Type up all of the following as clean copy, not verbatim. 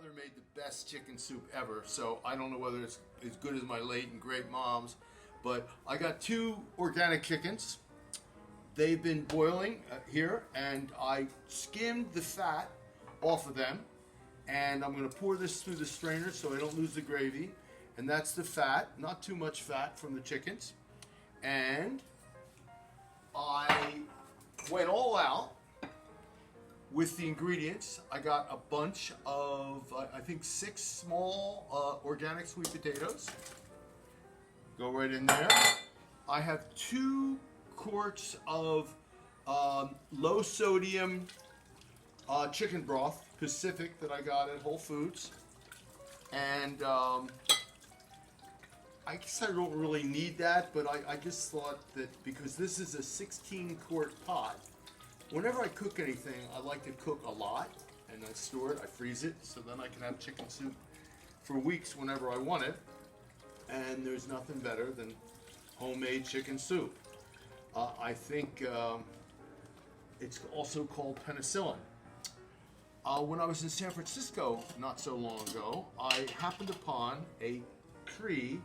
mother made the best chicken soup ever, so I don't know whether it's as good as my late and great mom's, but I got 2 organic chickens. They've been boiling here, and I skimmed the fat off of them, and I'm going to pour this through the strainer so I don't lose the gravy, and that's the fat, not too much fat from the chickens, and I went all out with the ingredients. I got a bunch of, I think 6 small organic sweet potatoes. Go right in there. I have 2 quarts of low sodium chicken broth, Pacific, that I got at Whole Foods. And I guess I don't really need that, but I just thought that because this is a 16 quart pot, whenever I cook anything, I like to cook a lot, and I store it, I freeze it, so then I can have chicken soup for weeks whenever I want it. And there's nothing better than homemade chicken soup. I think it's also called penicillin. When I was in San Francisco not so long ago, I happened upon a tree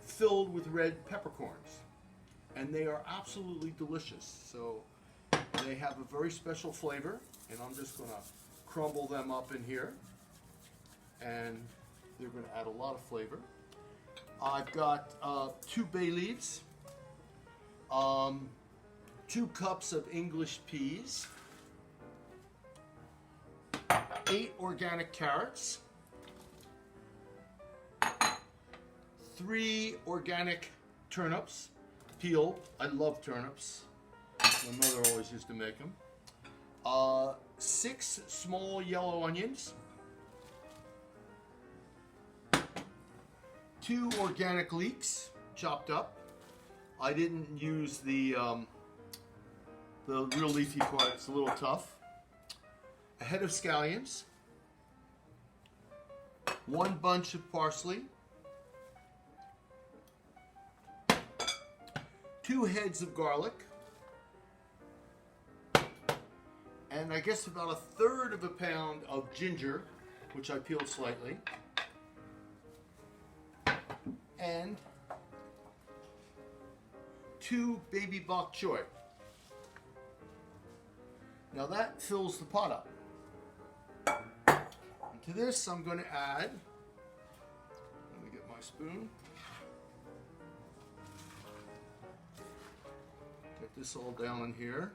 filled with red peppercorns, and they are absolutely delicious. So they have a very special flavor, and I'm just going to crumble them up in here, and they're going to add a lot of flavor. I've got 2 bay leaves, 2 cups of English peas, 8 organic carrots, 3 organic turnips, peeled. I love turnips. My mother always used to make them. 6 small yellow onions, 2 organic leeks, chopped up. I didn't use the real leafy part, it's a little tough. A head of scallions, 1 bunch of parsley, 2 heads of garlic, and I guess about 1/3 of a pound of ginger, which I peeled slightly, and 2 baby bok choy. Now that fills the pot up. And to this I'm going to add, let me get my spoon, get this all down in here.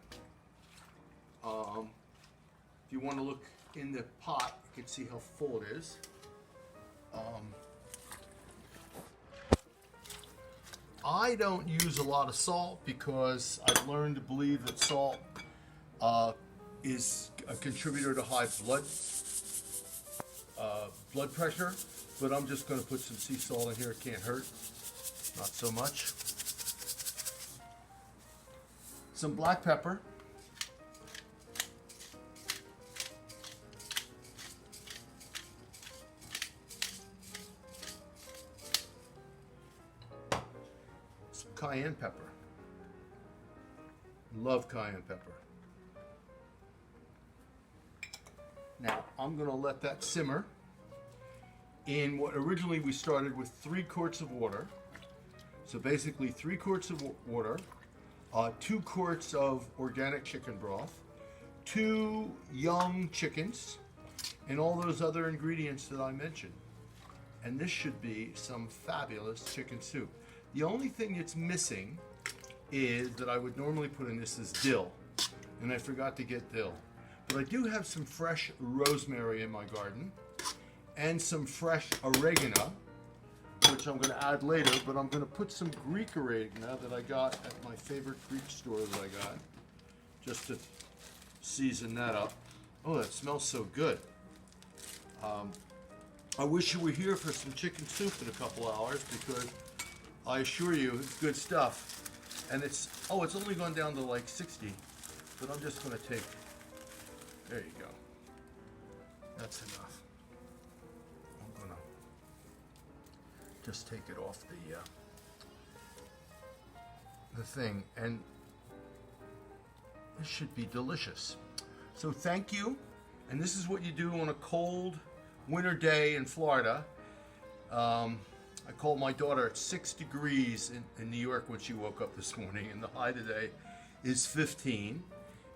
If you want to look in the pot, you can see how full it is. I don't use a lot of salt because I've learned to believe that salt is a contributor to high blood pressure, but I'm just going to put some sea salt in here. It can't hurt, not so much. Some black pepper. Some cayenne pepper. Love cayenne pepper. Now, I'm going to let that simmer in what originally we started with 3 quarts of water. So basically 3 quarts of water, 2 quarts of organic chicken broth, 2 young chickens, and all those other ingredients that I mentioned. And this should be some fabulous chicken soup. The only thing it's missing is that I would normally put in this is dill, and I forgot to get dill. But I do have some fresh rosemary in my garden and some fresh oregano, which I'm going to add later, but I'm going to put some Greek oregano that I got at my favorite Greek store that I got, just to season that up. Oh, that smells so good. I wish you were here for some chicken soup in a couple hours, because I assure you it's good stuff. And it's only gone down to like 60, but I'm just going to take, there you go. That's enough. I'm going to just take it off the thing, and this should be delicious. So thank you. And this is what you do on a cold winter day in Florida. I called my daughter at 6 degrees in New York when she woke up this morning, and the high today is 15.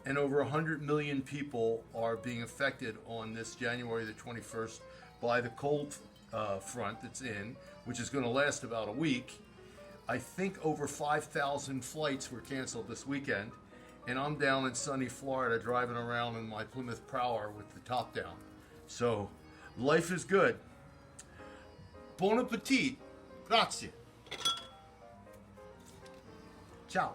And over 100 million people are being affected on this January the 21st by the cold front that's in, which is going to last about a week. I think over 5,000 flights were canceled this weekend, and I'm down in sunny Florida driving around in my Plymouth Prowler with the top down. So life is good. Bon appetit. Grazie. Ciao.